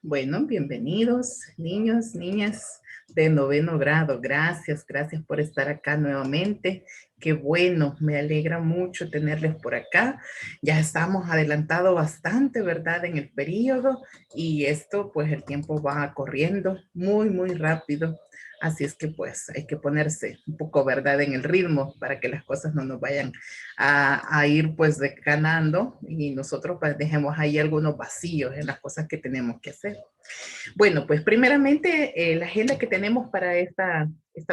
Bueno, bienvenidos, niños, niñas de 9º grado. Gracias por estar acá nuevamente. Qué bueno, me alegra mucho tenerles por acá. Ya estamos adelantado bastante, ¿verdad? En el periodo y esto, pues el tiempo va corriendo muy rápido. Así es que pues hay que ponerse un poco, ¿verdad? En el ritmo para que las cosas no nos vayan a ir pues ganando y nosotros pues dejemos ahí algunos vacíos en las cosas que tenemos que hacer. Bueno, pues primeramente la agenda que tenemos para esta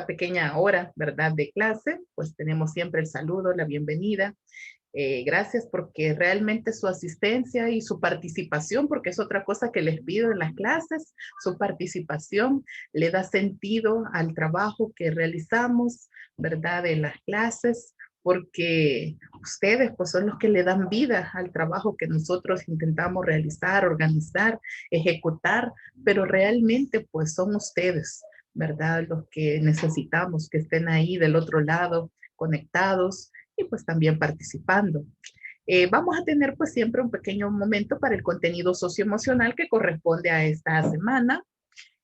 pequeña hora, ¿verdad? De clase, pues tenemos siempre el saludo, la bienvenida. Gracias porque realmente su asistencia y su participación, porque es otra cosa que les pido en las clases, su participación le da sentido al trabajo que realizamos, ¿verdad? En las clases, porque ustedes pues son los que le dan vida al trabajo que nosotros intentamos realizar, organizar, ejecutar, pero realmente pues son ustedes, ¿verdad? Los que necesitamos que estén ahí del otro lado, conectados, y pues también participando. Vamos a tener pues siempre un pequeño momento para el contenido socioemocional que corresponde a esta semana.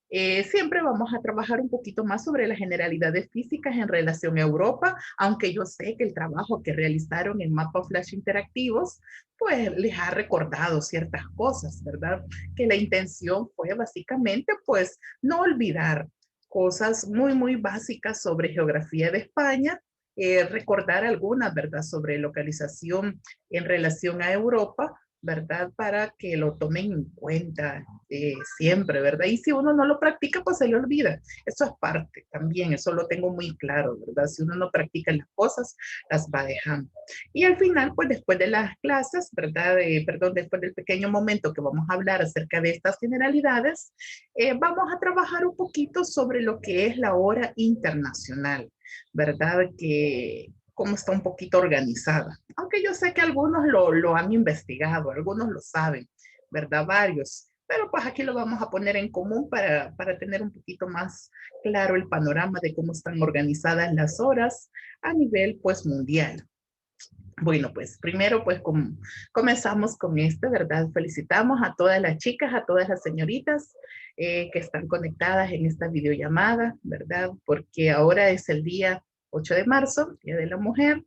Siempre vamos a trabajar un poquito más sobre las generalidades físicas en relación a Europa, aunque yo sé que el trabajo que realizaron en Mapa Flash Interactivos, pues les ha recordado ciertas cosas, ¿verdad? Que la intención fue básicamente, pues, no olvidar cosas muy, muy básicas sobre geografía de España, recordar algunas, ¿verdad? Sobre localización en relación a Europa, ¿verdad? Para que lo tomen en cuenta siempre, ¿verdad? Y si uno no lo practica, pues se le olvida. Eso es parte también, eso lo tengo muy claro, ¿verdad? Si uno no practica las cosas, las va dejando. Y al final, pues después de las clases, ¿verdad? Perdón, después del pequeño momento que vamos a hablar acerca de estas generalidades, vamos a trabajar un poquito sobre lo que es la hora internacional, ¿verdad? Que cómo está un poquito organizada. Aunque yo sé que algunos lo han investigado, algunos lo saben, ¿verdad? Varios. Pero pues aquí lo vamos a poner en común para tener un poquito más claro el panorama de cómo están organizadas las horas a nivel pues mundial. Bueno, pues primero pues comenzamos con este, ¿verdad? Felicitamos a todas las chicas, a todas las señoritas que están conectadas en esta videollamada, ¿verdad? Porque ahora es el día 8 de marzo, Día de la Mujer,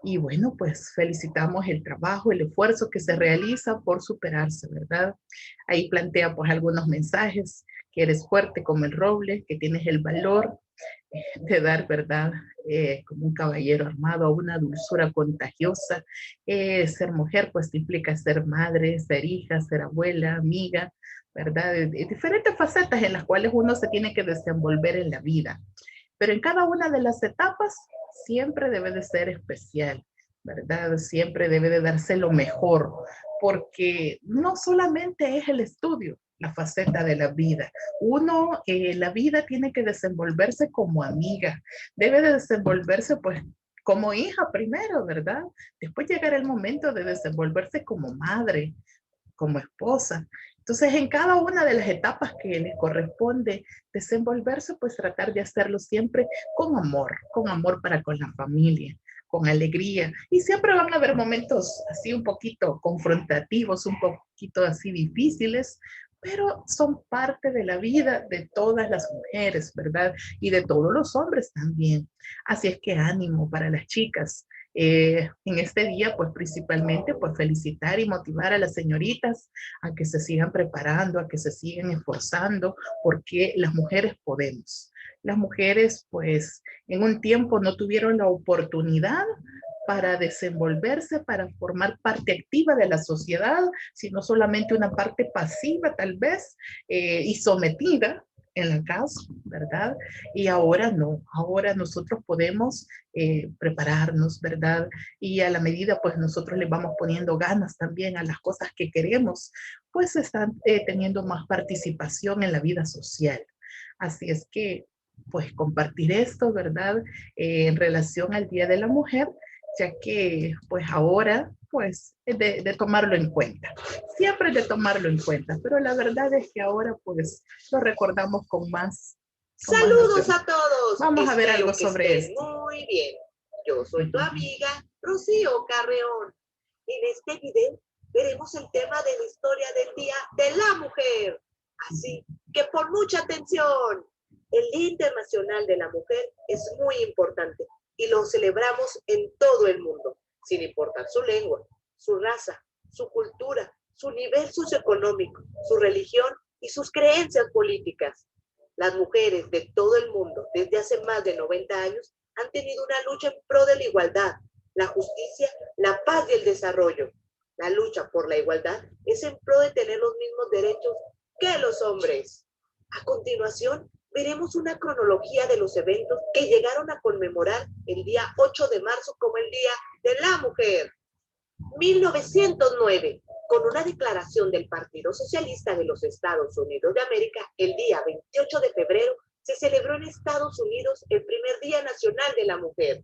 y bueno, pues felicitamos el trabajo, el esfuerzo que se realiza por superarse, ¿verdad? Ahí plantea pues algunos mensajes, que eres fuerte como el roble, que tienes el valor de dar, ¿verdad? Como un caballero armado, a una dulzura contagiosa. Ser mujer pues implica ser madre, ser hija, ser abuela, amiga, ¿verdad? Diferentes facetas en las cuales uno se tiene que desenvolver en la vida. Pero en cada una de las etapas siempre debe de ser especial, ¿verdad? Siempre debe de darse lo mejor, porque no solamente es el estudio, la faceta de la vida. Uno, la vida tiene que desenvolverse como amiga, debe de desenvolverse pues como hija primero, ¿verdad? Después llegará el momento de desenvolverse como madre, como esposa. Entonces, en cada una de las etapas que les corresponde desenvolverse, pues tratar de hacerlo siempre con amor para con la familia, con alegría. Y siempre van a haber momentos así un poquito confrontativos, un poquito así difíciles, pero son parte de la vida de todas las mujeres, ¿verdad? Y de todos los hombres también. Así es que ánimo para las chicas. En este día, pues principalmente, pues felicitar y motivar a las señoritas a que se sigan preparando, a que se sigan esforzando, porque las mujeres podemos. Las mujeres, pues, en un tiempo no tuvieron la oportunidad para desenvolverse, para formar parte activa de la sociedad, sino solamente una parte pasiva tal vez y sometida en la casa, ¿verdad? Y ahora no, ahora nosotros podemos prepararnos, ¿verdad? Y a la medida, pues nosotros le vamos poniendo ganas también a las cosas que queremos, pues están teniendo más participación en la vida social. Así es que, pues compartir esto, ¿verdad? En relación al Día de la Mujer, ya que pues ahora pues es de tomarlo en cuenta. Siempre es de tomarlo en cuenta, pero la verdad es que ahora pues lo recordamos con más. Saludos a todos. Vamos a ver Espero algo que sobre estén esto. muy bien. Yo soy tu amiga Rocío Carreón. En este video veremos el tema de la historia del Día de la Mujer. Así que pon mucha atención. El Día Internacional de la Mujer es muy importante y lo celebramos en todo el mundo, sin importar su lengua, su raza, su cultura, su nivel socioeconómico, su religión y sus creencias políticas. Las mujeres de todo el mundo, desde hace más de 90 años, han tenido una lucha en pro de la igualdad, la justicia, la paz y el desarrollo. La lucha por la igualdad es en pro de tener los mismos derechos que los hombres. A continuación, veremos una cronología de los eventos que llegaron a conmemorar el día 8 de marzo como el Día de la Mujer. 1909, con una declaración del Partido Socialista de los Estados Unidos de América, el día 28 de febrero se celebró en Estados Unidos el primer Día Nacional de la Mujer.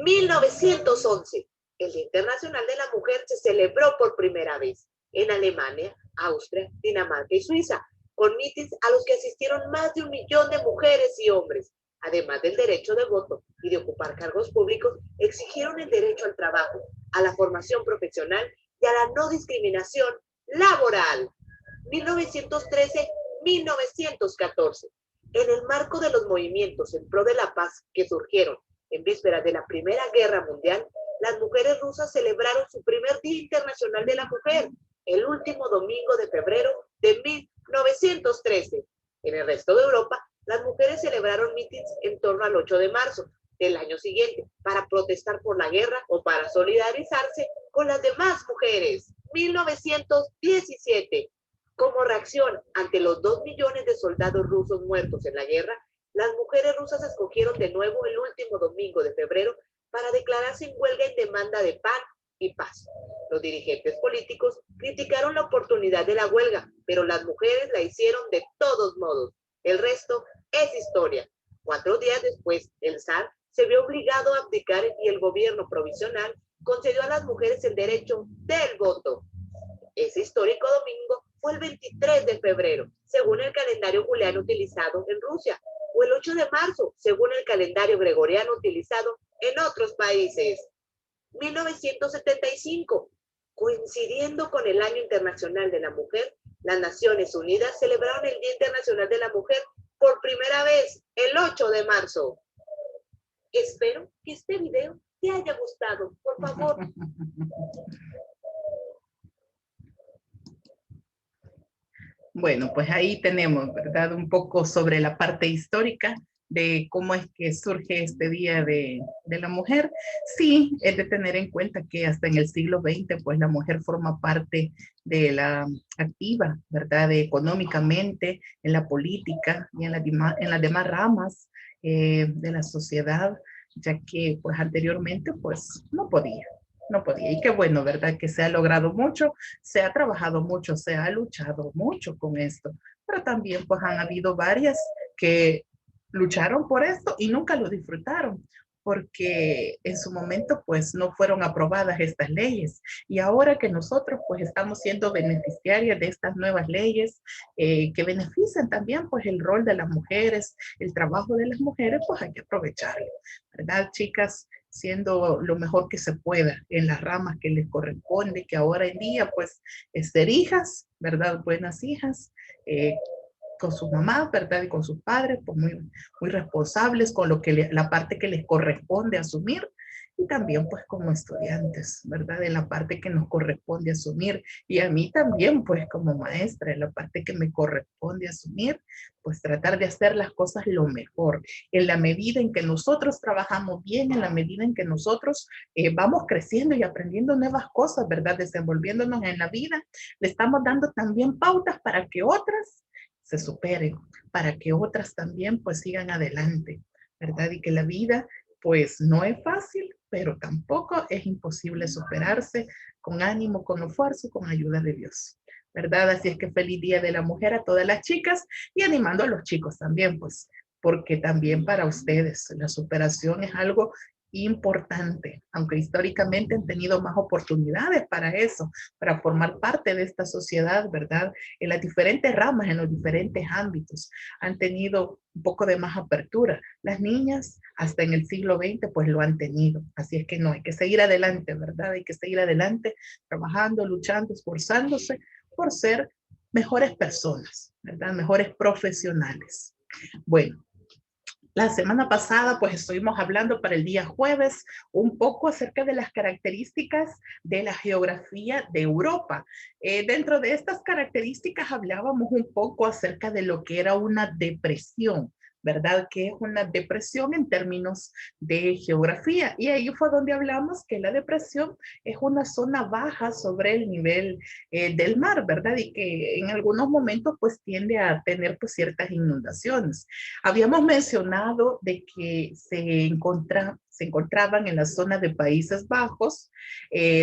1911, el Día Internacional de la Mujer se celebró por primera vez en Alemania, Austria, Dinamarca y Suiza, con mítines a los que asistieron más de 1 millón de mujeres y hombres. Además del derecho de voto y de ocupar cargos públicos, exigieron el derecho al trabajo, a la formación profesional y a la no discriminación laboral. 1914. En el marco de los movimientos en pro de la paz que surgieron en vísperas de la Primera Guerra Mundial, las mujeres rusas celebraron su primer Día Internacional de la Mujer, el último domingo de febrero de 1913. En el resto de Europa, las mujeres celebraron mítines en torno al 8 de marzo del año siguiente para protestar por la guerra o para solidarizarse con las demás mujeres. 1917. Como reacción ante los 2 millones de soldados rusos muertos en la guerra, las mujeres rusas escogieron de nuevo el último domingo de febrero para declararse en huelga en demanda de pan y paz. Los dirigentes políticos criticaron la oportunidad de la huelga, pero las mujeres la hicieron de todos modos. El resto es historia. 4 días después, el zar se vio obligado a abdicar y el gobierno provisional concedió a las mujeres el derecho del voto. Ese histórico domingo fue el 23 de febrero, según el calendario juliano utilizado en Rusia, o el 8 de marzo, según el calendario gregoriano utilizado en otros países. 1975, coincidiendo con el Año Internacional de la Mujer, las Naciones Unidas celebraron el Día Internacional de la Mujer por primera vez el 8 de marzo. Espero que este video te haya gustado. Por favor. Bueno, pues ahí tenemos, ¿verdad? Un poco sobre la parte histórica de cómo es que surge este Día de la Mujer. Sí, es de tener en cuenta que hasta en el siglo XX, pues la mujer forma parte de la activa, ¿verdad? Económicamente, en la política y en las demás ramas de la sociedad, ya que pues anteriormente pues no podía. No podía. Y qué bueno, ¿verdad? Que se ha logrado mucho, se ha trabajado mucho, se ha luchado mucho con esto, pero también pues han habido varias que lucharon por esto y nunca lo disfrutaron, porque en su momento pues no fueron aprobadas estas leyes. Y ahora que nosotros pues estamos siendo beneficiarias de estas nuevas leyes que benefician también pues el rol de las mujeres, el trabajo de las mujeres, pues hay que aprovecharlo, ¿verdad, chicas? Siendo lo mejor que se pueda en las ramas que les corresponde, que ahora en día pues es ser hijas, ¿verdad? Buenas hijas, con sus mamás, ¿verdad? Y con sus padres, pues muy responsables con lo que la parte que les corresponde asumir, y también pues como estudiantes, ¿verdad? En la parte que nos corresponde asumir, y a mí también pues como maestra, en la parte que me corresponde asumir, pues tratar de hacer las cosas lo mejor, en la medida en que nosotros trabajamos bien, en la medida en que nosotros vamos creciendo y aprendiendo nuevas cosas, ¿verdad? Desenvolviéndonos en la vida, le estamos dando también pautas para que otras se superen, para que otras también pues sigan adelante, ¿verdad? Y que la vida pues no es fácil, pero tampoco es imposible superarse con ánimo, con esfuerzo, con ayuda de Dios, ¿verdad? Así es que feliz Día de la Mujer a todas las chicas y animando a los chicos también, pues, porque también para ustedes la superación es algo importante, aunque históricamente han tenido más oportunidades para eso, para formar parte de esta sociedad, ¿verdad? En las diferentes ramas, en los diferentes ámbitos, han tenido un poco de más apertura. Las niñas hasta en el siglo XX pues lo han tenido, así es que no, hay que seguir adelante, ¿verdad? Hay que seguir adelante, trabajando, luchando, esforzándose por ser mejores personas, ¿verdad? Mejores profesionales. Bueno, la semana pasada, pues estuvimos hablando para el día jueves un poco acerca de las características de la geografía de Europa. Dentro de estas características hablábamos un poco acerca de lo que era una depresión, ¿verdad? Que es una depresión en términos de geografía. Y ahí fue donde hablamos que la depresión es una zona baja sobre el nivel del mar, ¿verdad? Y que en algunos momentos pues tiende a tener pues ciertas inundaciones. Habíamos mencionado de que se encontraban en la zona de Países Bajos,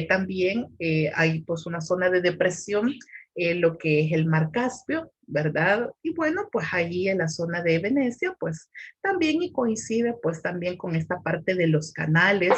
también hay pues una zona de depresión, lo que es el Mar Caspio, ¿verdad? Y bueno, pues allí en la zona de Venecia, pues también y coincide pues también con esta parte de los canales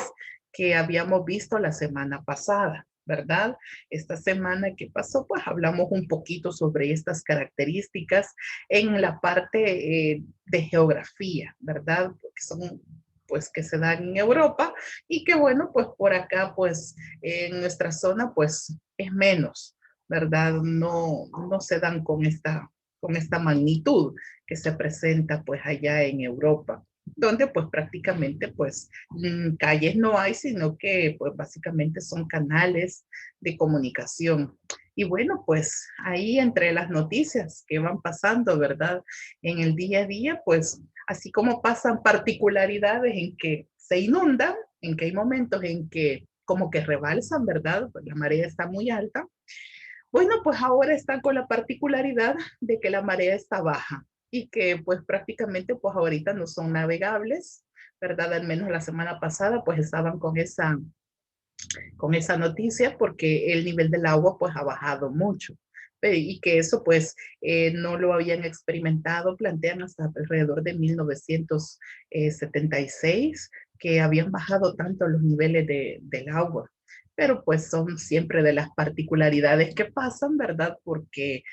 que habíamos visto la semana pasada, ¿verdad? Esta semana que pasó, pues hablamos un poquito sobre estas características en la parte de geografía, ¿verdad? Porque son pues que se dan en Europa y que bueno, pues por acá pues en nuestra zona pues es menos, ¿verdad? No se dan con esta con esta magnitud que se presenta pues allá en Europa, donde pues prácticamente pues calles no hay, sino que pues básicamente son canales de comunicación. Y bueno, pues ahí entre las noticias que van pasando, ¿verdad? En el día a día, pues así como pasan particularidades en que se inundan, en que hay momentos en que como que rebalsan, ¿verdad? Pues la marea está muy alta. Bueno, pues ahora están con la particularidad de que la marea está baja y que pues prácticamente pues ahorita no son navegables, ¿verdad? Al menos la semana pasada pues estaban con esa noticia porque el nivel del agua pues ha bajado mucho y que eso pues no lo habían experimentado, plantean hasta alrededor de 1976 que habían bajado tanto los niveles del agua. Pero pues son siempre de las particularidades que pasan, ¿verdad? Porque,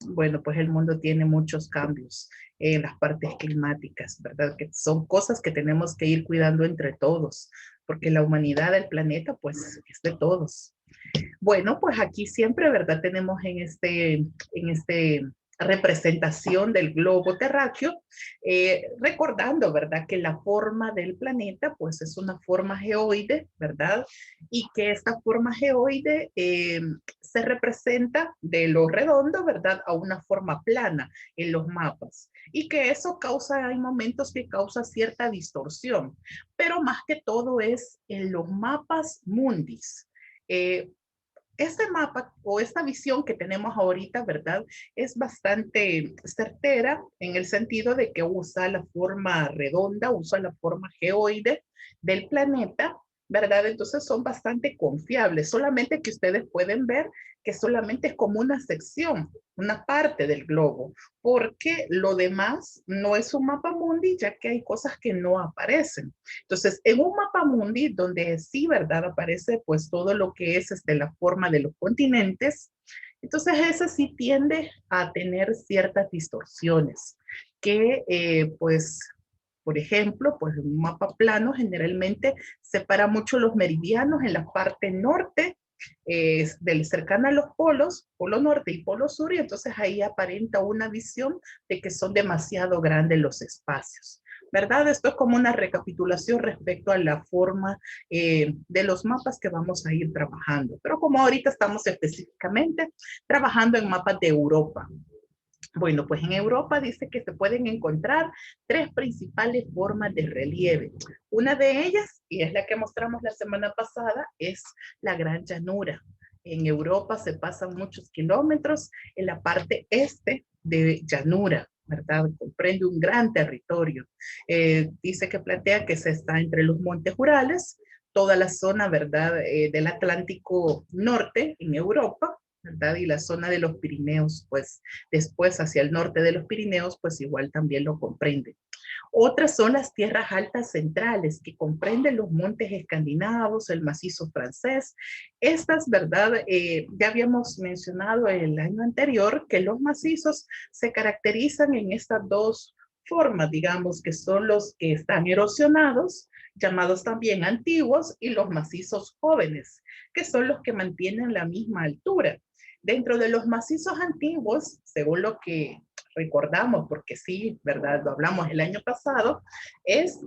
bueno, pues el mundo tiene muchos cambios en las partes climáticas, ¿verdad? Que son cosas que tenemos que ir cuidando entre todos, porque la humanidad, el planeta, pues es de todos. Bueno, pues aquí siempre, ¿verdad? Tenemos en este representación del globo terráqueo, recordando, ¿verdad? Que la forma del planeta, pues es una forma geoide, ¿verdad? Y que esta forma geoide se representa de lo redondo, ¿verdad? A una forma plana en los mapas. Y que eso causa, hay momentos que causa cierta distorsión, pero más que todo es en los mapas mundis. Eh, este mapa o esta visión que tenemos ahorita, ¿verdad? Es bastante certera en el sentido de que usa la forma redonda, usa la forma geoide del planeta, ¿verdad? Entonces son bastante confiables, solamente que ustedes pueden ver que solamente es como una sección, una parte del globo, porque lo demás no es un mapa mundi, ya que hay cosas que no aparecen. Entonces, en un mapa mundi donde sí, ¿verdad? Aparece pues todo lo que es la forma de los continentes, entonces ese sí tiende a tener ciertas distorsiones que pues por ejemplo, pues un mapa plano generalmente separa mucho los meridianos en la parte norte, cercana a los polos, polo norte y polo sur, y entonces ahí aparenta una visión de que son demasiado grandes los espacios. ¿Verdad? Esto es como una recapitulación respecto a la forma de los mapas que vamos a ir trabajando. Pero como ahorita estamos específicamente trabajando en mapas de Europa. Bueno, pues en Europa dice que se pueden encontrar tres principales formas de relieve. Una de ellas, y es la que mostramos la semana pasada, es la Gran Llanura. En Europa se pasan muchos kilómetros en la parte este de llanura, ¿verdad? Comprende un gran territorio. Dice que plantea que se está entre los montes Urales, toda la zona, ¿verdad? Del Atlántico Norte en Europa, ¿verdad? Y la zona de los Pirineos, pues después hacia el norte de los Pirineos, pues igual también lo comprende. Otras son las tierras altas centrales, que comprenden los montes escandinavos, el macizo francés. Estas, ¿verdad? Ya habíamos mencionado el año anterior que los macizos se caracterizan en estas dos formas, digamos, que son los que están erosionados, llamados también antiguos, y los macizos jóvenes, que son los que mantienen la misma altura. Dentro de los macizos antiguos, según lo que recordamos, porque sí, ¿verdad? Lo hablamos el año pasado, es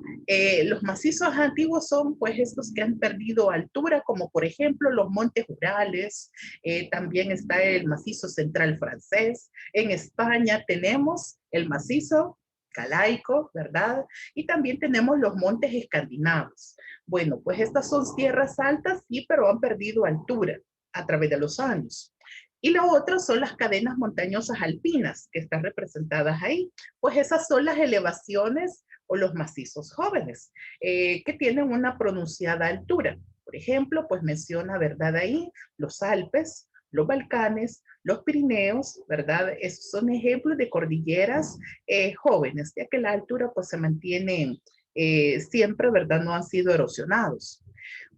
los macizos antiguos son pues estos que han perdido altura, como por ejemplo los montes Urales, también está el macizo central francés, en España tenemos el macizo calaico, ¿verdad? Y también tenemos los montes escandinavos. Bueno, pues estas son tierras altas, sí, pero han perdido altura a través de los años. Y lo otro son las cadenas montañosas alpinas que están representadas ahí. Pues esas son las elevaciones o los macizos jóvenes que tienen una pronunciada altura. Por ejemplo, pues menciona, ¿verdad? Ahí los Alpes, los Balcanes, los Pirineos, ¿verdad? Esos son ejemplos de cordilleras jóvenes, ya que la altura pues se mantiene siempre, ¿verdad? No han sido erosionados.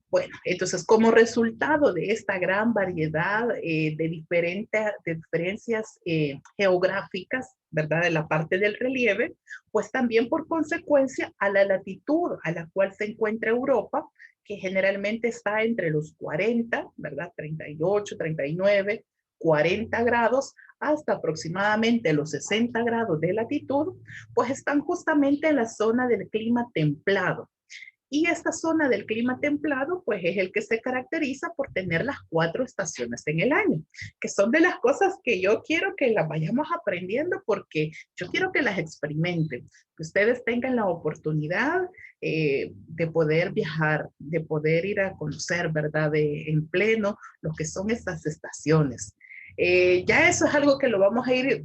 Bueno, entonces como resultado de esta gran variedad de diferencias geográficas, ¿verdad? De la parte del relieve, pues también por consecuencia a la latitud a la cual se encuentra Europa, que generalmente está entre los 40, ¿verdad? 38, 39, 40 grados hasta aproximadamente los 60 grados de latitud, pues están justamente en la zona del clima templado. Y esta zona del clima templado, pues es el que se caracteriza por tener las 4 estaciones en el año, que son de las cosas que yo quiero que las vayamos aprendiendo porque yo quiero que las experimenten, que ustedes tengan la oportunidad de poder viajar, de poder ir a conocer, ¿verdad? En pleno lo que son estas estaciones. Ya eso es algo que lo vamos a ir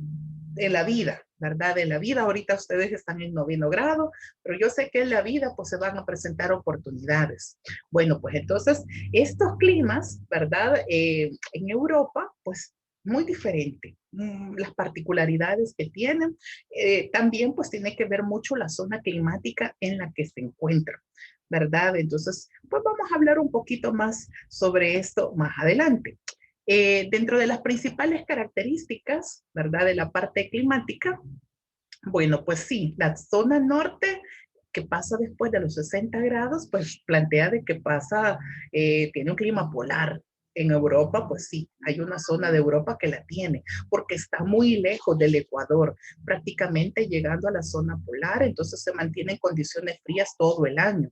en la vida, ¿verdad? En la vida, ahorita ustedes están en 9º grado, pero yo sé que en la vida pues se van a presentar oportunidades. Bueno, pues entonces estos climas, ¿verdad? En Europa, pues muy diferente. Las particularidades que tienen, también pues tiene que ver mucho la zona climática en la que se encuentran, ¿verdad? Entonces, pues vamos a hablar un poquito más sobre esto más adelante. Dentro de las principales características, ¿verdad? De la parte climática, bueno, pues sí, la zona norte que pasa después de los 60 grados, pues plantea de que pasa, tiene un clima polar. En Europa, pues sí, hay una zona de Europa que la tiene, porque está muy lejos del Ecuador, prácticamente llegando a la zona polar, entonces se mantienen condiciones frías todo el año.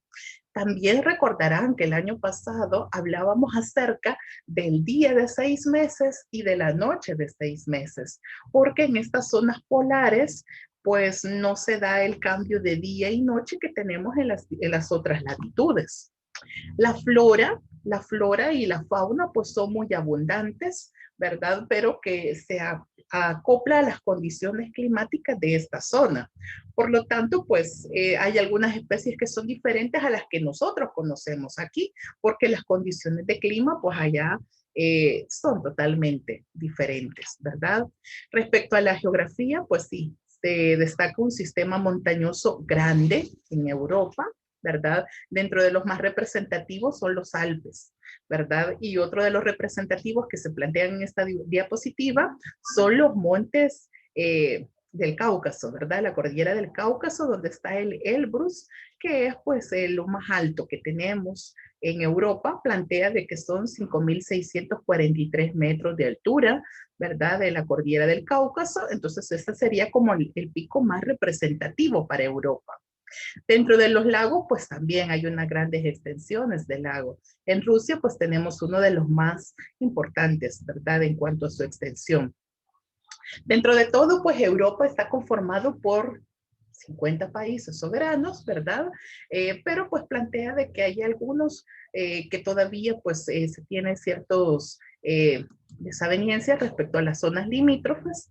También recordarán que el año pasado hablábamos acerca del día de 6 meses y de la noche de 6 meses, porque en estas zonas polares pues no se da el cambio de día y noche que tenemos en las otras latitudes. La flora y la fauna pues son muy abundantes, ¿verdad? Pero que se acopla a las condiciones climáticas de esta zona. Por lo tanto, pues hay algunas especies que son diferentes a las que nosotros conocemos aquí, porque las condiciones de clima pues allá son totalmente diferentes, ¿verdad? Respecto a la geografía, pues sí, se destaca un sistema montañoso grande en Europa, ¿verdad? Dentro de los más representativos son los Alpes, ¿verdad? Y otro de los representativos que se plantean en esta diapositiva son los montes del Cáucaso, ¿verdad? La cordillera del Cáucaso, donde está el Elbrus, que es pues lo más alto que tenemos en Europa, plantea de que son 5.643 metros de altura, ¿verdad? De la cordillera del Cáucaso, entonces este sería como el pico más representativo para Europa. Dentro de los lagos, pues también hay unas grandes extensiones de lagos. En Rusia, pues tenemos uno de los más importantes, ¿verdad? En cuanto a su extensión. Dentro de todo, pues Europa está conformado por 50 países soberanos, ¿verdad? Pero pues plantea de que hay algunos que todavía pues se tienen ciertos desavenencias respecto a las zonas limítrofes.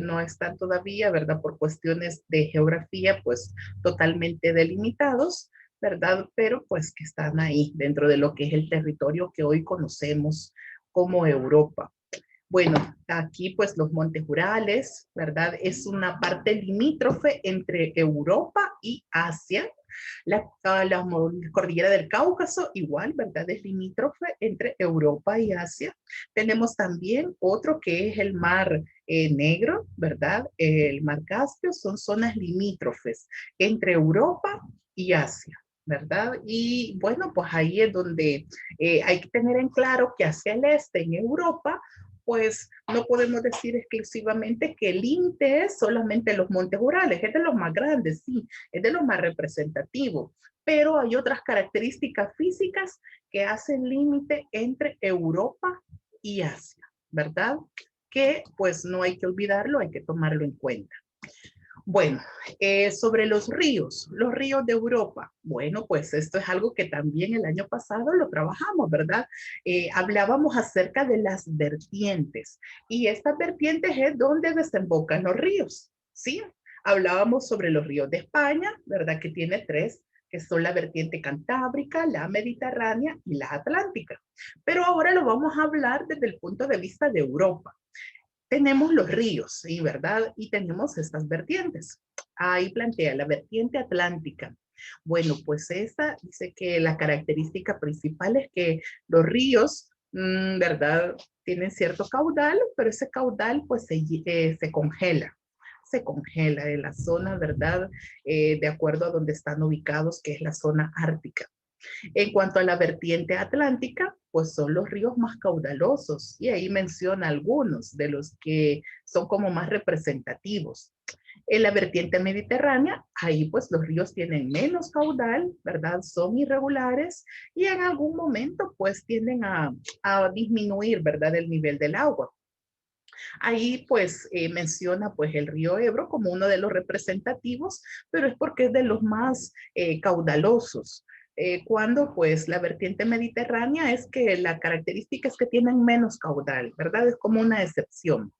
No están todavía, ¿verdad? Por cuestiones de geografía, pues totalmente delimitados, ¿verdad? Pero pues que están ahí dentro de lo que es el territorio que hoy conocemos como Europa. Bueno, aquí pues los Montes Urales, ¿verdad? Es una parte limítrofe entre Europa y Asia. La cordillera del Cáucaso, igual, ¿verdad? Es limítrofe entre Europa y Asia. Tenemos también otro que es el Mar Negro, ¿verdad? El Mar Caspio, son zonas limítrofes entre Europa y Asia. ¿Verdad? Y bueno, pues ahí es donde hay que tener en claro que hacia el este, en Europa, pues no podemos decir exclusivamente que el límite es solamente los Montes Urales, es de los más grandes, sí, es de los más representativos, pero hay otras características físicas que hacen límite entre Europa y Asia, ¿verdad? Que pues no hay que olvidarlo, hay que tomarlo en cuenta. Bueno, sobre los ríos de Europa. Bueno, pues esto es algo que también el año pasado lo trabajamos, ¿verdad? Hablábamos acerca de las vertientes y estas vertientes es donde desembocan los ríos, ¿sí? Hablábamos sobre los ríos de España, ¿verdad? Que tiene 3, que son la vertiente cantábrica, la mediterránea y la atlántica. Pero ahora lo vamos a hablar desde el punto de vista de Europa. Tenemos los ríos, ¿sí? ¿Verdad? Y tenemos estas vertientes. Ahí plantea la vertiente atlántica. Bueno, pues esta dice que la característica principal es que los ríos, ¿verdad? Tienen cierto caudal, pero ese caudal pues se congela. Se congela en la zona, ¿verdad? De acuerdo a donde están ubicados, que es la zona ártica. En cuanto a la vertiente atlántica, pues son los ríos más caudalosos y ahí menciona algunos de los que son como más representativos. En la vertiente mediterránea, ahí pues los ríos tienen menos caudal, ¿verdad? Son irregulares y en algún momento pues tienden a disminuir, ¿verdad? El nivel del agua. Ahí pues menciona pues el río Ebro como uno de los representativos, pero es porque es de los más caudalosos. Cuando pues la vertiente mediterránea es que la característica es que tienen menos caudal, ¿verdad? Es como una excepción.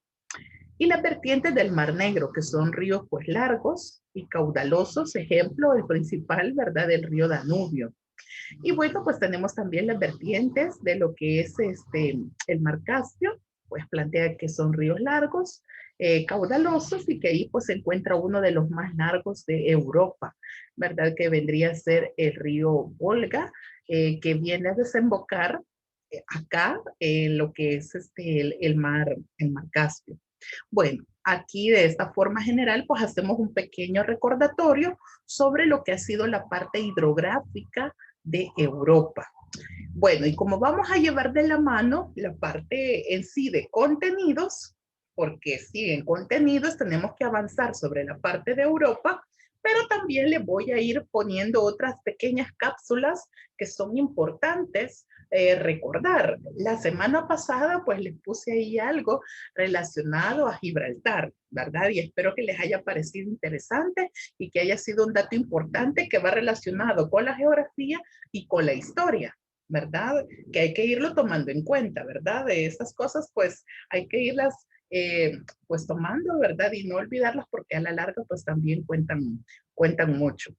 Y las vertientes del Mar Negro, que son ríos pues largos y caudalosos, ejemplo, el principal, ¿verdad? El río Danubio. Y bueno, pues tenemos también las vertientes de lo que es el Mar Caspio, pues plantea que son ríos largos, caudalosos y que ahí pues se encuentra uno de los más largos de Europa, ¿verdad? Que vendría a ser el río Volga, que viene a desembocar acá en lo que es el mar Caspio. Bueno, aquí de esta forma general, pues hacemos un pequeño recordatorio sobre lo que ha sido la parte hidrográfica de Europa. Bueno, y como vamos a llevar de la mano la parte en sí de contenidos, porque sí, en contenidos tenemos que avanzar sobre la parte de Europa, pero también le voy a ir poniendo otras pequeñas cápsulas que son importantes recordar. La semana pasada pues les puse ahí algo relacionado a Gibraltar, ¿verdad? Y espero que les haya parecido interesante y que haya sido un dato importante que va relacionado con la geografía y con la historia, ¿verdad? Que hay que irlo tomando en cuenta, ¿verdad? De estas cosas pues hay que irlas pues tomando, ¿verdad? Y no olvidarlas porque a la larga pues también cuentan mucho.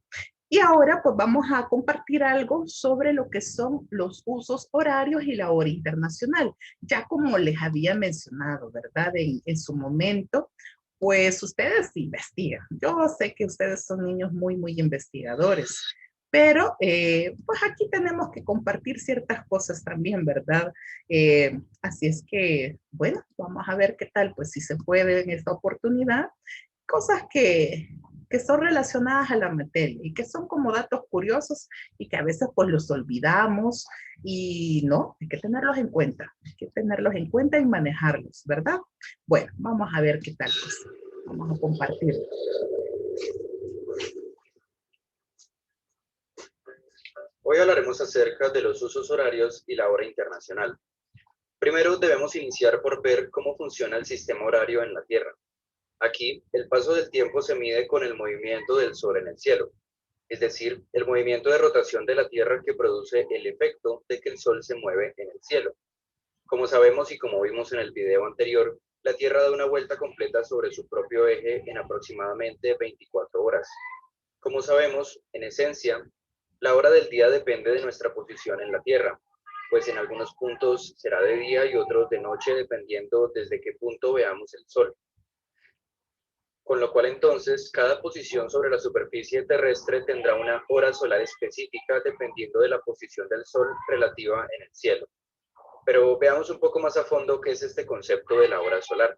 Y ahora pues vamos a compartir algo sobre lo que son los usos horarios y la hora internacional. Ya como les había mencionado, ¿verdad? En su momento, pues ustedes investigan. Yo sé que ustedes son niños muy investigadores, pero pues aquí tenemos que compartir ciertas cosas también, ¿verdad? Así es que, bueno, vamos a ver qué tal, pues si se puede en esta oportunidad, cosas que son relacionadas a la materia y que son como datos curiosos y que a veces pues los olvidamos y no, hay que tenerlos en cuenta y manejarlos, ¿verdad? Bueno, vamos a ver qué tal, pues vamos a compartir. Hoy hablaremos acerca de los usos horarios y la hora internacional. Primero debemos iniciar por ver cómo funciona el sistema horario en la Tierra. Aquí, el paso del tiempo se mide con el movimiento del Sol en el cielo, es decir, el movimiento de rotación de la Tierra que produce el efecto de que el Sol se mueve en el cielo. Como sabemos y como vimos en el video anterior, la Tierra da una vuelta completa sobre su propio eje en aproximadamente 24 horas. Como sabemos, en esencia, la hora del día depende de nuestra posición en la Tierra, pues en algunos puntos será de día y otros de noche dependiendo desde qué punto veamos el Sol. Con lo cual entonces, cada posición sobre la superficie terrestre tendrá una hora solar específica dependiendo de la posición del Sol relativa en el cielo. Pero veamos un poco más a fondo qué es este concepto de la hora solar.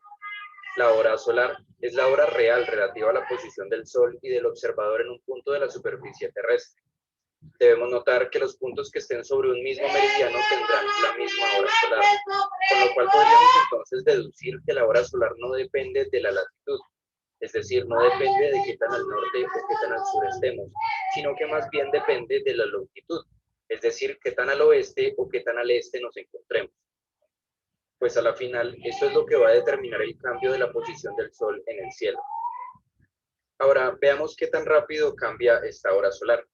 La hora solar es la hora real relativa a la posición del Sol y del observador en un punto de la superficie terrestre. Debemos notar que los puntos que estén sobre un mismo meridiano tendrán la misma hora solar, con lo cual podríamos entonces deducir que la hora solar no depende de la latitud, es decir, no depende de qué tan al norte o qué tan al sur estemos, sino que más bien depende de la longitud, es decir, qué tan al oeste o qué tan al este nos encontremos. Pues a la final, esto es lo que va a determinar el cambio de la posición del Sol en el cielo. Ahora, veamos qué tan rápido cambia esta hora solar.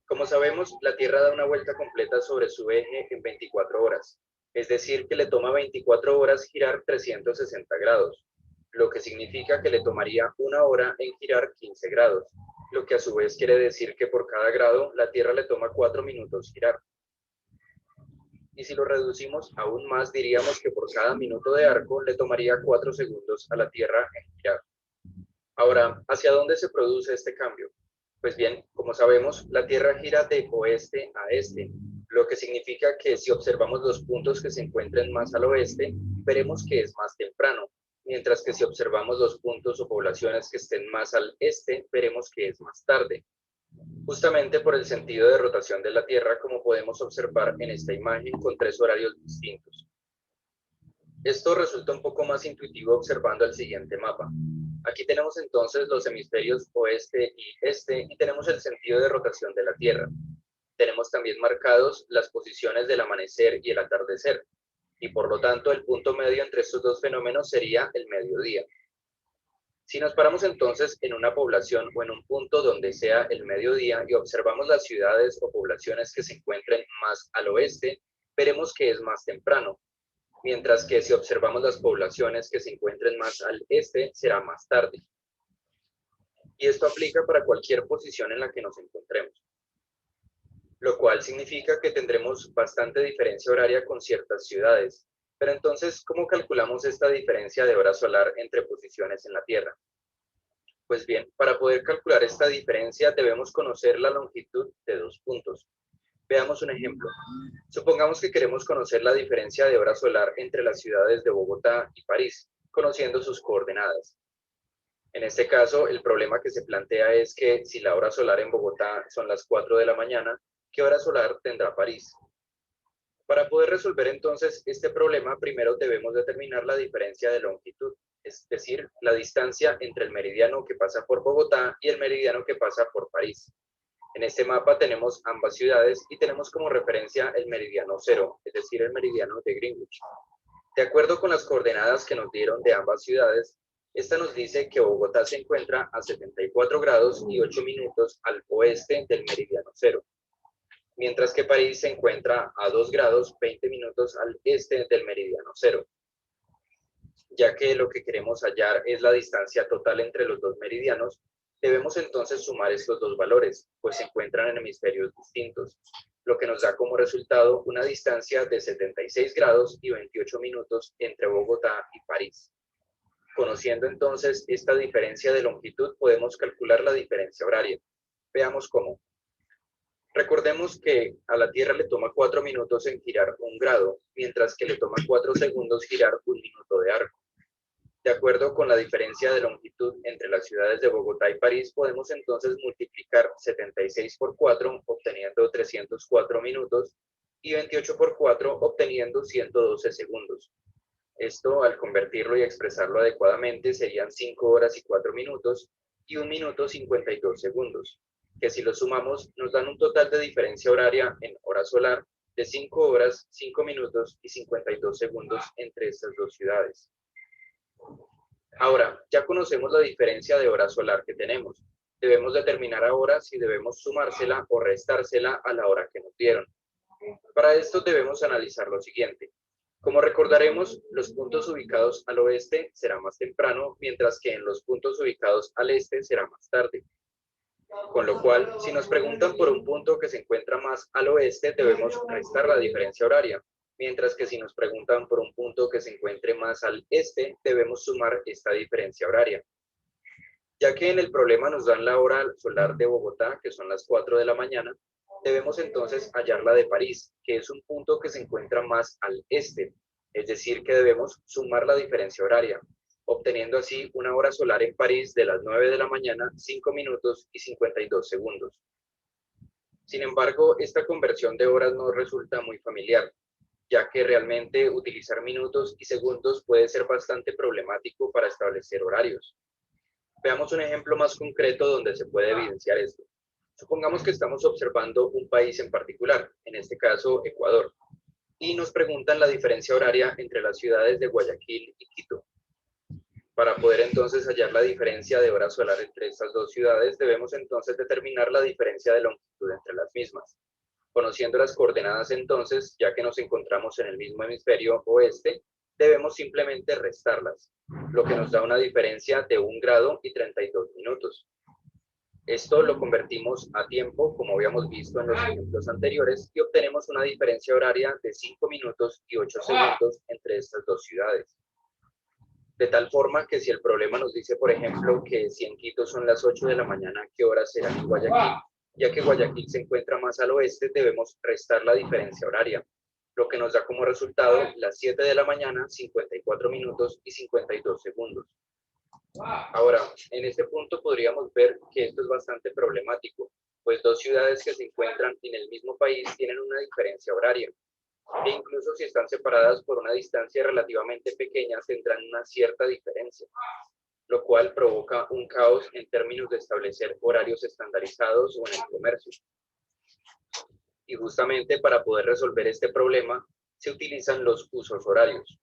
Como sabemos, la Tierra da una vuelta completa sobre su eje en 24 horas, es decir, que le toma 24 horas girar 360 grados, lo que significa que le tomaría una hora en girar 15 grados, lo que a su vez quiere decir que por cada grado la Tierra le toma 4 minutos girar. Y si lo reducimos aún más, diríamos que por cada minuto de arco le tomaría 4 segundos a la Tierra en girar. Ahora, ¿hacia dónde se produce este cambio? Pues bien, como sabemos, la Tierra gira de oeste a este, lo que significa que si observamos los puntos que se encuentren más al oeste, veremos que es más temprano, mientras que si observamos los puntos o poblaciones que estén más al este, veremos que es más tarde. justamente por el sentido de rotación de la Tierra, como podemos observar en esta imagen con 3 horarios distintos. Esto resulta un poco más intuitivo observando el siguiente mapa. Aquí tenemos entonces los hemisferios oeste y este y tenemos el sentido de rotación de la Tierra. Tenemos también marcados las posiciones del amanecer y el atardecer, y por lo tanto el punto medio entre estos dos fenómenos sería el mediodía. Si nos paramos entonces en una población o en un punto donde sea el mediodía y observamos las ciudades o poblaciones que se encuentren más al oeste, veremos que es más temprano, mientras que si observamos las poblaciones que se encuentren más al este, será más tarde. Y esto aplica para cualquier posición en la que nos encontremos, lo cual significa que tendremos bastante diferencia horaria con ciertas ciudades. Pero entonces, ¿cómo calculamos esta diferencia de hora solar entre posiciones en la Tierra? Pues bien, para poder calcular esta diferencia debemos conocer la longitud de dos puntos. Veamos un ejemplo. Supongamos que queremos conocer la diferencia de hora solar entre las ciudades de Bogotá y París, conociendo sus coordenadas. En este caso, el problema que se plantea es que si la hora solar en Bogotá son las 4 de la mañana, ¿qué hora solar tendrá París? Para poder resolver entonces este problema, primero debemos determinar la diferencia de longitud, es decir, la distancia entre el meridiano que pasa por Bogotá y el meridiano que pasa por París. En este mapa tenemos ambas ciudades y tenemos como referencia el meridiano 0, es decir, el meridiano de Greenwich. De acuerdo con las coordenadas que nos dieron de ambas ciudades, esta nos dice que Bogotá se encuentra a 74 grados y 8 minutos al oeste del meridiano 0, mientras que París se encuentra a 2 grados 20 minutos al este del meridiano 0. Ya que lo que queremos hallar es la distancia total entre los dos meridianos, debemos entonces sumar estos dos valores, pues se encuentran en hemisferios distintos, lo que nos da como resultado una distancia de 76 grados y 28 minutos entre Bogotá y París. Conociendo entonces esta diferencia de longitud, podemos calcular la diferencia horaria. Veamos cómo. Recordemos que a la Tierra le toma 4 minutos en girar 1 grado, mientras que le toma 4 segundos girar 1 minuto de arco. De acuerdo con la diferencia de longitud entre las ciudades de Bogotá y París, podemos entonces multiplicar 76 por 4, obteniendo 304 minutos, y 28 por 4, obteniendo 112 segundos. Esto, al convertirlo y expresarlo adecuadamente, serían 5 horas y 4 minutos, y 1 minuto 52 segundos, que si lo sumamos nos dan un total de diferencia horaria en hora solar de 5 horas, 5 minutos y 52 segundos entre estas dos ciudades. Ahora, ya conocemos la diferencia de hora solar que tenemos. Debemos determinar ahora si debemos sumársela o restársela a la hora que nos dieron. Para esto debemos analizar lo siguiente. Como recordaremos, los puntos ubicados al oeste será más temprano, mientras que en los puntos ubicados al este será más tarde. Con lo cual, si nos preguntan por un punto que se encuentra más al oeste, debemos restar la diferencia horaria, mientras que si nos preguntan por un punto que se encuentre más al este, debemos sumar esta diferencia horaria. Ya que en el problema nos dan la hora solar de Bogotá, que son las 4 de la mañana, debemos entonces hallar la de París, que es un punto que se encuentra más al este, es decir, que debemos sumar la diferencia horaria, obteniendo así una hora solar en París de las 9 de la mañana, 5 minutos y 52 segundos. Sin embargo, esta conversión de horas no resulta muy familiar, ya que realmente utilizar minutos y segundos puede ser bastante problemático para establecer horarios. Veamos un ejemplo más concreto donde se puede evidenciar esto. Supongamos que estamos observando un país en particular, en este caso Ecuador, y nos preguntan la diferencia horaria entre las ciudades de Guayaquil y Quito. Para poder entonces hallar la diferencia de hora solar entre estas dos ciudades, debemos entonces determinar la diferencia de longitud entre las mismas. Conociendo las coordenadas entonces, ya que nos encontramos en el mismo hemisferio oeste, debemos simplemente restarlas, lo que nos da una diferencia de 1 grado y 32 minutos. Esto lo convertimos a tiempo, como habíamos visto en los ejemplos anteriores, y obtenemos una diferencia horaria de 5 minutos y 8 segundos entre estas dos ciudades. De tal forma que si el problema nos dice, por ejemplo, que si en Quito son las 8 de la mañana, ¿qué horas serán en Guayaquil? Ya que Guayaquil se encuentra más al oeste, debemos restar la diferencia horaria, lo que nos da como resultado las 7 de la mañana, 54 minutos y 52 segundos. Ahora, en este punto podríamos ver que esto es bastante problemático, pues dos ciudades que se encuentran en el mismo país tienen una diferencia horaria, e incluso si están separadas por una distancia relativamente pequeña tendrán una cierta diferencia, lo cual provoca un caos en términos de establecer horarios estandarizados o en el comercio. Y justamente para poder resolver este problema se utilizan los usos horarios.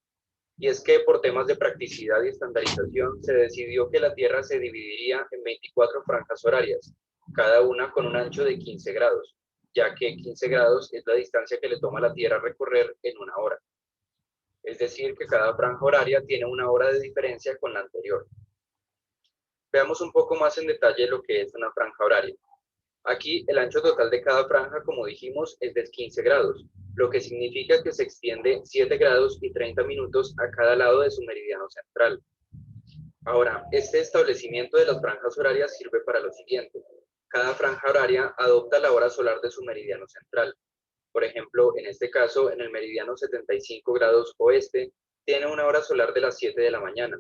Y es que por temas de practicidad y estandarización se decidió que la Tierra se dividiría en 24 franjas horarias, cada una con un ancho de 15 grados, ya que 15 grados es la distancia que le toma a la Tierra recorrer en una hora. Es decir, que cada franja horaria tiene una hora de diferencia con la anterior. Veamos un poco más en detalle lo que es una franja horaria. Aquí el ancho total de cada franja, como dijimos, es de 15 grados, lo que significa que se extiende 7 grados y 30 minutos a cada lado de su meridiano central. Ahora, este establecimiento de las franjas horarias sirve para lo siguiente. Cada franja horaria adopta la hora solar de su meridiano central. Por ejemplo, en este caso, en el meridiano 75 grados oeste, tiene una hora solar de las 7 de la mañana.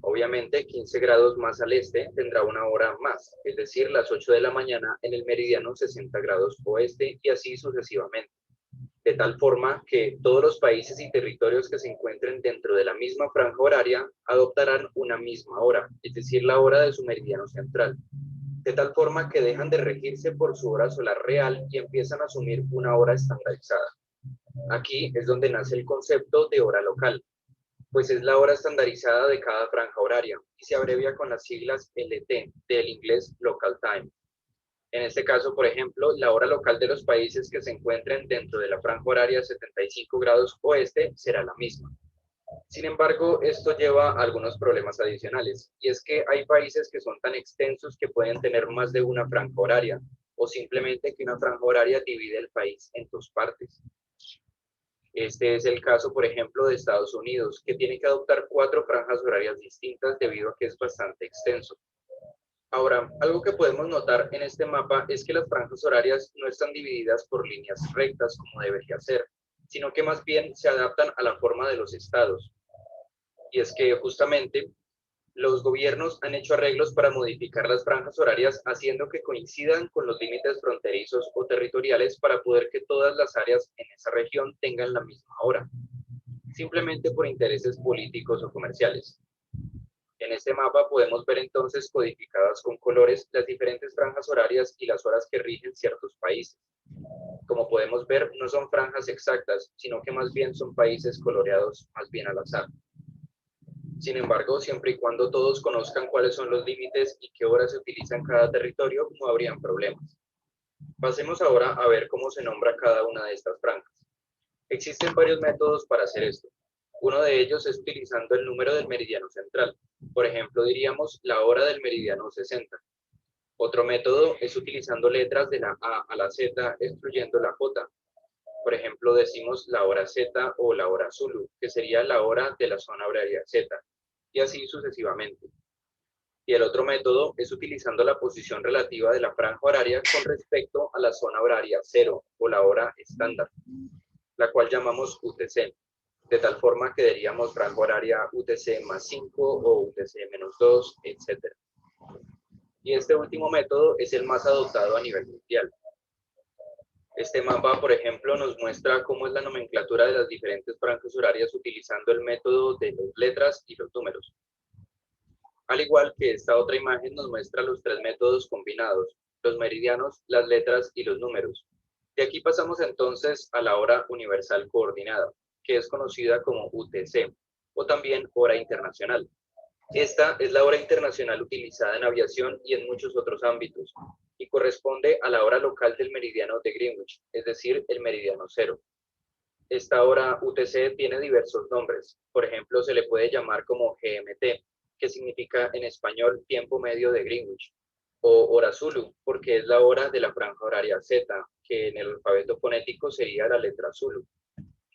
Obviamente, 15 grados más al este tendrá una hora más, es decir, las 8 de la mañana en el meridiano 60 grados oeste y así sucesivamente. De tal forma que todos los países y territorios que se encuentren dentro de la misma franja horaria adoptarán una misma hora, es decir, la hora de su meridiano central. De tal forma que dejan de regirse por su hora solar real y empiezan a asumir una hora estandarizada. Aquí es donde nace el concepto de hora local, pues es la hora estandarizada de cada franja horaria y se abrevia con las siglas LT, del inglés Local Time. En este caso, por ejemplo, la hora local de los países que se encuentren dentro de la franja horaria 75 grados oeste será la misma. Sin embargo, esto lleva a algunos problemas adicionales, y es que hay países que son tan extensos que pueden tener más de una franja horaria, o simplemente que una franja horaria divide el país en dos partes. Este es el caso, por ejemplo, de Estados Unidos, que tiene que adoptar 4 franjas horarias distintas debido a que es bastante extenso. Ahora, algo que podemos notar en este mapa es que las franjas horarias no están divididas por líneas rectas como debería ser, sino que más bien se adaptan a la forma de los estados. Y es que justamente los gobiernos han hecho arreglos para modificar las franjas horarias haciendo que coincidan con los límites fronterizos o territoriales para poder que todas las áreas en esa región tengan la misma hora, simplemente por intereses políticos o comerciales. En este mapa podemos ver entonces codificadas con colores las diferentes franjas horarias y las horas que rigen ciertos países. Como podemos ver, no son franjas exactas, sino que más bien son países coloreados más bien al azar. Sin embargo, siempre y cuando todos conozcan cuáles son los límites y qué horas se utiliza en cada territorio, no habrían problemas. Pasemos ahora a ver cómo se nombra cada una de estas franjas. Existen varios métodos para hacer esto. Uno de ellos es utilizando el número del meridiano central. Por ejemplo, diríamos la hora del meridiano 60. Otro método es utilizando letras de la A a la Z, excluyendo la J. Por ejemplo, decimos la hora Z o la hora Zulu, que sería la hora de la zona horaria Z, y así sucesivamente. Y el otro método es utilizando la posición relativa de la franja horaria con respecto a la zona horaria 0 o la hora estándar, la cual llamamos UTC, de tal forma que diríamos franja horaria UTC más 5 o UTC menos 2, etc. Y este último método es el más adoptado a nivel mundial. Este mapa, por ejemplo, nos muestra cómo es la nomenclatura de las diferentes franjas horarias utilizando el método de las letras y los números. Al igual que esta otra imagen nos muestra los 3 métodos combinados, los meridianos, las letras y los números. De aquí pasamos entonces a la hora universal coordinada, que es conocida como UTC, o también hora internacional. Esta es la hora internacional utilizada en aviación y en muchos otros ámbitos, y corresponde a la hora local del meridiano de Greenwich, es decir, el meridiano 0. Esta hora UTC tiene diversos nombres. Por ejemplo, se le puede llamar como GMT, que significa en español tiempo medio de Greenwich, o hora Zulu, porque es la hora de la franja horaria Z, que en el alfabeto fonético sería la letra Zulu.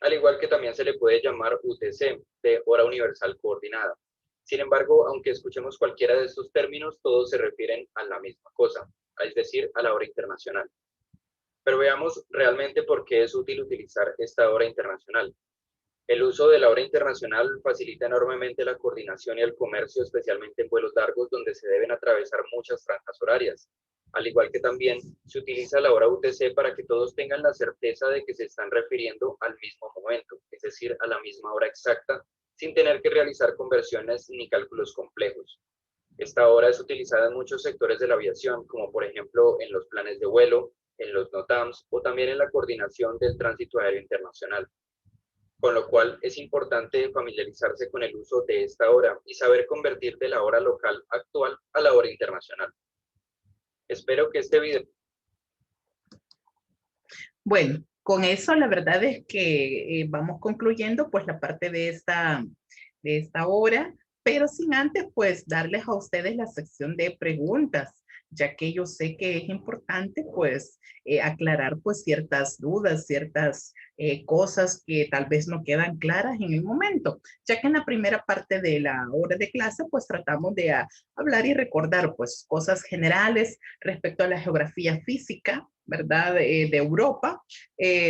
Al igual que también se le puede llamar UTC, de hora universal coordinada. Sin embargo, aunque escuchemos cualquiera de estos términos, todos se refieren a la misma cosa, es decir, a la hora internacional. Pero veamos realmente por qué es útil utilizar esta hora internacional. El uso de la hora internacional facilita enormemente la coordinación y el comercio, especialmente en vuelos largos donde se deben atravesar muchas franjas horarias. Al igual que también se utiliza la hora UTC para que todos tengan la certeza de que se están refiriendo al mismo momento, es decir, a la misma hora exacta, sin tener que realizar conversiones ni cálculos complejos. Esta hora es utilizada en muchos sectores de la aviación, como por ejemplo en los planes de vuelo, en los NOTAMs o también en la coordinación del tránsito aéreo internacional. Con lo cual es importante familiarizarse con el uso de esta hora y saber convertir de la hora local actual a la hora internacional. Espero que este video... Bueno, con eso la verdad es que vamos concluyendo pues la parte de esta hora, pero sin antes pues darles a ustedes la sección de preguntas, ya que yo sé que es importante pues aclarar pues ciertas dudas, ciertas cosas que tal vez no quedan claras en el momento, ya que en la primera parte de la hora de clase pues tratamos de hablar y recordar pues cosas generales respecto a la geografía física, ¿verdad? De Europa.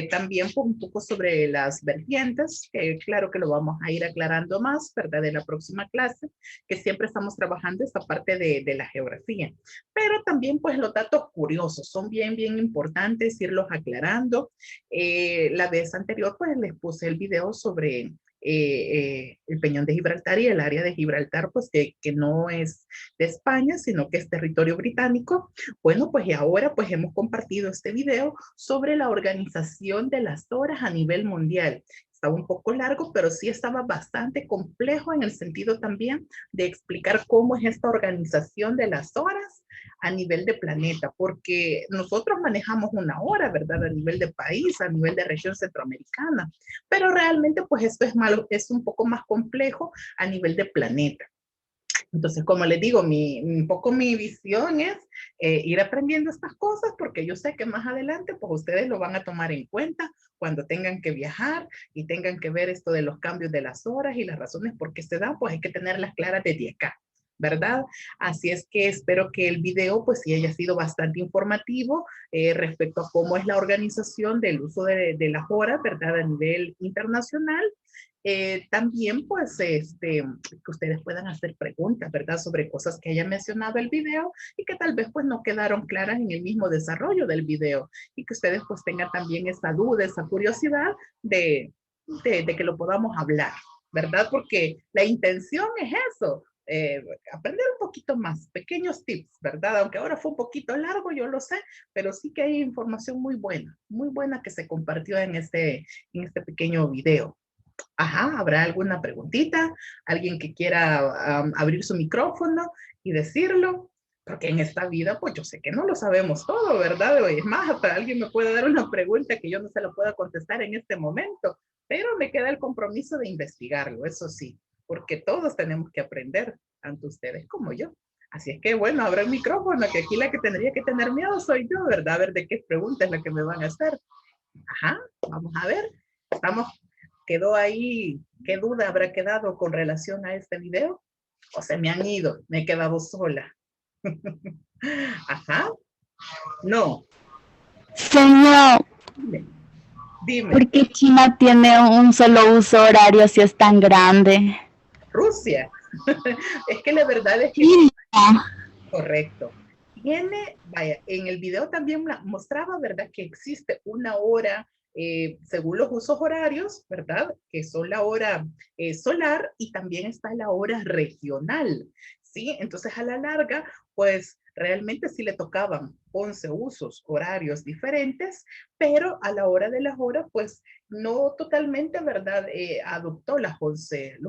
También pues, un poco sobre las vertientes, claro que lo vamos a ir aclarando más, ¿verdad? En la próxima clase, que siempre estamos trabajando esta parte de la geografía. Pero también pues los datos curiosos son bien importantes irlos aclarando. La vez anterior pues les puse el video sobre el Peñón de Gibraltar y el área de Gibraltar, pues que no es de España, sino que es territorio británico. Bueno, pues y ahora pues hemos compartido este video sobre la organización de las horas a nivel mundial. Estaba un poco largo, pero sí estaba bastante complejo en el sentido también de explicar cómo es esta organización de las horas a nivel de planeta, porque nosotros manejamos una hora, ¿verdad? A nivel de país, a nivel de región centroamericana, pero realmente pues esto es un poco más complejo a nivel de planeta. Entonces, como les digo, un poco mi visión es ir aprendiendo estas cosas porque yo sé que más adelante pues ustedes lo van a tomar en cuenta cuando tengan que viajar y tengan que ver esto de los cambios de las horas y las razones por qué se dan, pues hay que tenerlas claras desde acá, ¿verdad? Así es que espero que el video pues sí haya sido bastante informativo respecto a cómo es la organización del uso de las horas, ¿verdad? A nivel internacional. También pues que ustedes puedan hacer preguntas, ¿verdad? Sobre cosas que haya mencionado el video y que tal vez pues no quedaron claras en el mismo desarrollo del video y que ustedes pues tengan también esa duda, esa curiosidad de que lo podamos hablar, ¿verdad? Porque la intención es eso, aprender un poquito más, pequeños tips, ¿verdad? Aunque ahora fue un poquito largo, yo lo sé, pero sí que hay información muy buena que se compartió en este pequeño video. Ajá, ¿habrá alguna preguntita? ¿Alguien que quiera abrir su micrófono y decirlo? Porque en esta vida, pues yo sé que no lo sabemos todo, ¿verdad? Es más, hasta alguien me puede dar una pregunta que yo no se la pueda contestar en este momento, pero me queda el compromiso de investigarlo, eso sí, porque todos tenemos que aprender, tanto ustedes como yo. Así es que, bueno, abra el micrófono, que aquí la que tendría que tener miedo soy yo, ¿verdad? A ver de qué pregunta es la que me van a hacer. Ajá, vamos a ver. Estamos ¿Quedó ahí? ¿Qué duda habrá quedado con relación a este video? ¿O se me han ido? Me he quedado sola. Ajá. No. Señor, Dime. Dime. ¿por qué China tiene un solo uso horario si es tan grande? Rusia. Es que la verdad es que China. correcto. Vaya, en el video también mostraba, ¿verdad? Que existe una hora, según los usos horarios, ¿verdad? Que son la hora solar y también está la hora regional, ¿sí? Entonces, a la larga, pues realmente sí le tocaban 11 usos horarios diferentes, pero a la hora de las horas, pues no totalmente, ¿verdad? Adoptó los 11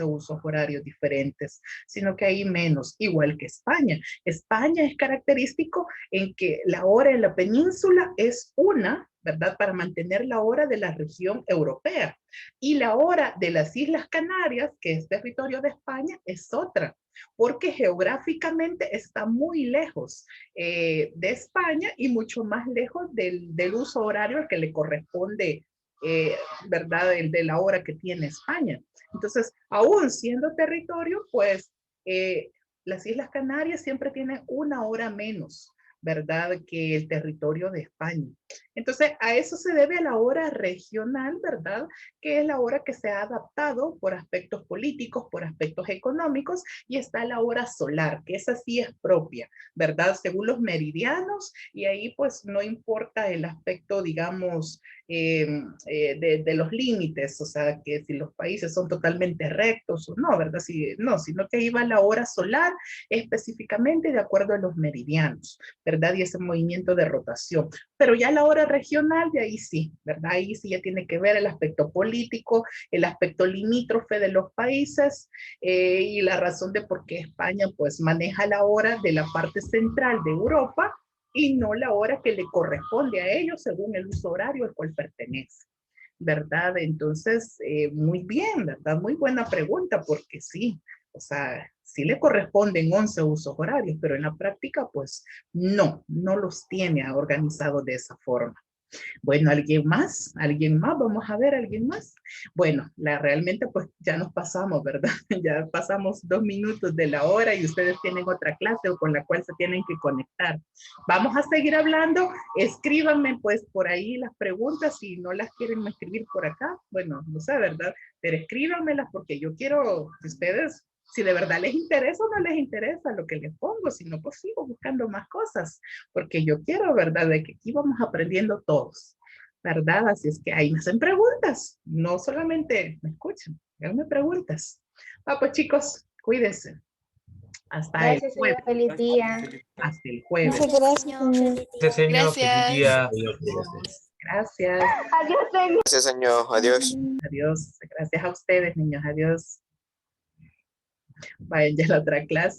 usos horarios diferentes, sino que hay menos, igual que España. España es característico en que la hora en la península es una, ¿verdad? Para mantener la hora de la región europea. Y la hora de las Islas Canarias, que es territorio de España, es otra, porque geográficamente está muy lejos de España y mucho más lejos del uso horario al que le corresponde, ¿verdad? El de la hora que tiene España. Entonces, aún siendo territorio, pues las Islas Canarias siempre tienen una hora menos, ¿verdad? Que el territorio de España. Entonces, a eso se debe la hora regional, ¿verdad? Que es la hora que se ha adaptado por aspectos políticos, por aspectos económicos, y está la hora solar, que esa sí es propia, ¿verdad? Según los meridianos, y ahí pues no importa el aspecto, digamos, de los límites, o sea, que si los países son totalmente rectos o no, ¿verdad? Si, no, sino que iba la hora solar específicamente de acuerdo a los meridianos, ¿verdad? Y ese movimiento de rotación. Pero ya la hora regional, de ahí sí, ¿verdad? Ahí sí ya tiene que ver el aspecto político, el aspecto limítrofe de los países y la razón de por qué España pues maneja la hora de la parte central de Europa y no la hora que le corresponde a ellos según el uso horario al cual pertenece, ¿verdad? Entonces, muy bien, ¿verdad? Muy buena pregunta porque sí, o sea, sí le corresponden 11 usos horarios, pero en la práctica, pues no, no los tiene organizados de esa forma. Bueno, ¿alguien más? ¿Alguien más? Vamos a ver, ¿alguien más? Bueno, realmente pues ya nos pasamos, ¿verdad? Ya pasamos 2 minutos de la hora y ustedes tienen otra clase o con la cual se tienen que conectar. Vamos a seguir hablando. Escríbanme pues por ahí las preguntas. Si no las quieren escribir por acá, bueno, no sé, ¿verdad? Pero escríbanmelas porque yo quiero que ustedes, si de verdad les interesa o no les interesa lo que les pongo, si no, pues sigo buscando más cosas, porque yo quiero, ¿verdad? De que aquí vamos aprendiendo todos, ¿verdad? Así es que ahí me hacen preguntas, no solamente me escuchan, háganme preguntas. Pues chicos, cuídense. Hasta el Gracias, jueves. señor. Feliz día. Hasta el jueves. Muchas gracias, señor. Gracias, señor. Feliz día. Gracias. Adiós, señor. Gracias, señor. Adiós. Adiós. Gracias a ustedes, niños. Adiós. Vayan ya a la otra clase.